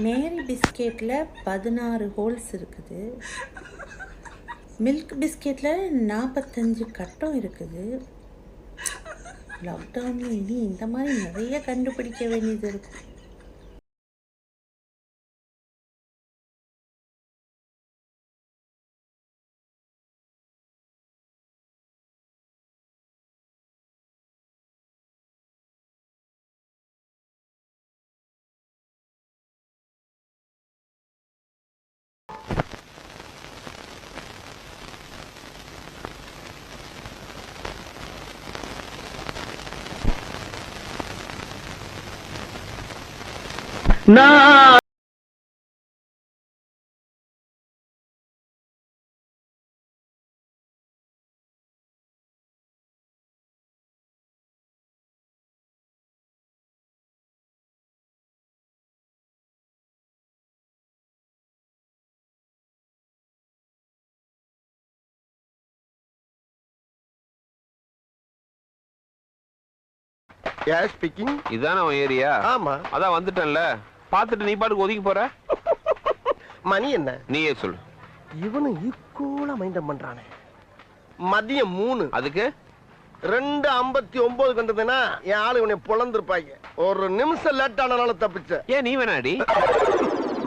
மேரி பிஸ்கெட்டில் 16 holes இருக்குது. Milk பிஸ்கெட்டில் 45 கட்டம் இருக்குது. லாக்டவுனில் இனி இந்த மாதிரி நிறைய கண்டுபிடிக்க வேண்டியது இருக்கும். நான் ஸ்பீக்கிங். இதான உன் ஏரியா? ஆமா. அதான் வந்துட்டேன்ல, பாத்துட்டு நீ பாட்டுக்கு ஒதுக்கி போற. மணி என்ன? நீயே சொல்லு. இவனு ஈக்குவலா மைண்டம் பண்றானே. மதியம் 3. அதுக்கு 2:59 கண்டதுன்னா என் ஆளு இவனை பொழந்திருப்பாங்க. ஒரு நிமிஷம் லேட் ஆனால தப்பிச்ச. ஏன் நீ வேணாடி?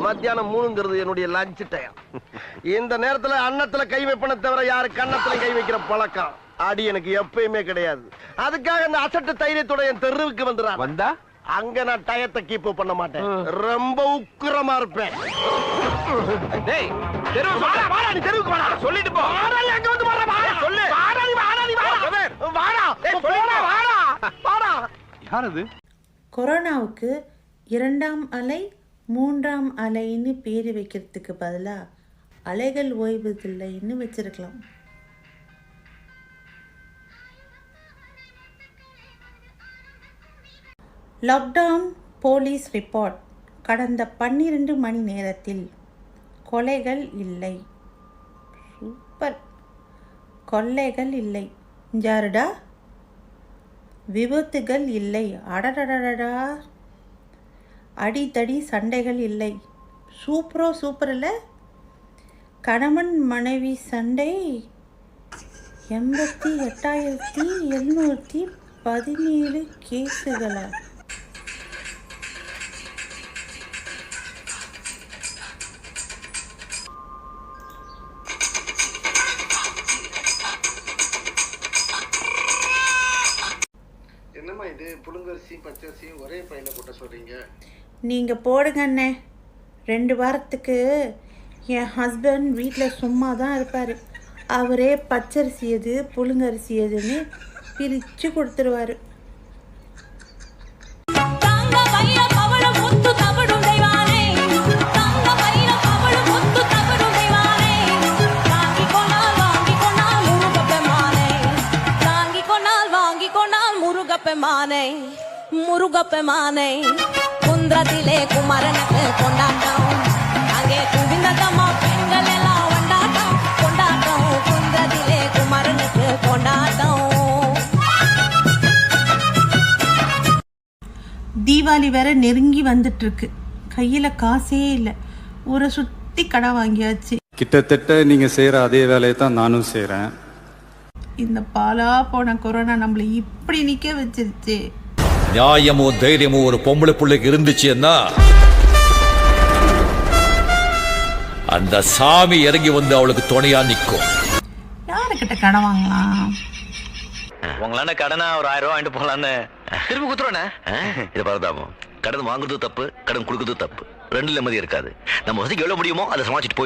மத்தியானம் 3ங்கிறது என்னுடைய லஞ்ச் டைம். இந்த நேரத்துல அன்னத்துல கை வைப்பன தவிர யாரு கன்னத்துல கை வைக்கிற பழக்கம் அடி எனக்கு எப்பயுமே கிடையாது. அதுக்காக அந்த அசட்டு தைரியத்தோட என் தெருவுக்கு வந்துடுறான். வந்தா அங்க நான் டயத்தை கீப் பண்ண மாட்டேன். ரொம்ப உக்கிரமா இருப்பேன். டேய், தெருவுக்கு வாடா, வாடா, நீ தெருவுக்கு வாடா. சொல்லிட்டு போ. வாடா, நீ அங்க வந்து வாடா, வாடா. சொல்லு. வாடா, நீ வாடா, நீ வாடா. வாடா. ஏய், சொல்லுடா, வாடா. வாடா. யார் அது? கொரோனாவுக்கு 2ஆம் அலை 3ஆம் அலைன்னு பேர் வைக்கிறதுக்கு பதிலாக அலைகள் ஓய்வதில்லைன்னு வச்சிருக்கலாம். Lockdown police report. கடந்த 12 மணி நேரத்தில் கொலைகள் இல்லை. சூப்பர். கொள்ளைகள் இல்லை. ஜாருடா. விபத்துகள் இல்லை. அடடடடா. அடித்தடி சண்டைகள் இல்லை. சூப்பரோ சூப்பர் இல்லை? கணவன் மனைவி சண்டை 88,717 கேஸுகளா? என்னம்மா இது புழுங்கரிசி பச்சரிசி ஒரே பையில போட்ட சொல்றீங்க? நீங்கள் போடுங்க அண்ணே. 2 வாரத்துக்கு என் ஹஸ்பண்ட் வீட்டில் சும்மா தான் இருப்பார். அவரே பச்சரிசி எது புழுங்கரிசி எதுன்னு பிரித்து கொடுத்துருவார். முருகப்பெமானே குன்றத்திலே குமரனுக்கு கொண்டாட்டம். அங்கே குவிந்ததம்மா பெண்கள் எல்லாம் கொண்டாட்டம் கொண்டாட்டம். குன்றத்திலே குமரனுக்கு கொண்டாட்டம். தீபாவளி வேற நெருங்கி வந்துட்டு இருக்கு. கையில் காசே இல்லை. ஊரை சுற்றி கடை வாங்கியாச்சு. கிட்டத்தட்ட நீங்க செய்யற அதே வேலையை தான் நானும் செய்யறேன். இந்த பாலா போன கொரோனா நம்மளை இப்படி நிற்க வச்சிருச்சு. நியாயமோ தைரியமோ ஒரு பொம்பளை பிள்ளைக்கு இருந்துச்சுன்னா அந்த சாமி இறங்கி வந்து அவளுக்கு துணையா நிற்கும். யாருக்கிட்ட கடன் வாங்கலாம்? உங்களான கடனா ஒரு 1000 ரூபாய் வாங்கிட்டு போகலான்னு திரும்பி குத்துறோண்ணே. இது பரதாபம். கடன் வாங்குறது தப்பு, கடன் கொடுக்கறது தப்பு. 2 நிம்மதி இருக்காது. நம்ம வசதிக்கு எவ்வளவு முடியுமோ அதை சமாளிச்சுட்டு போய்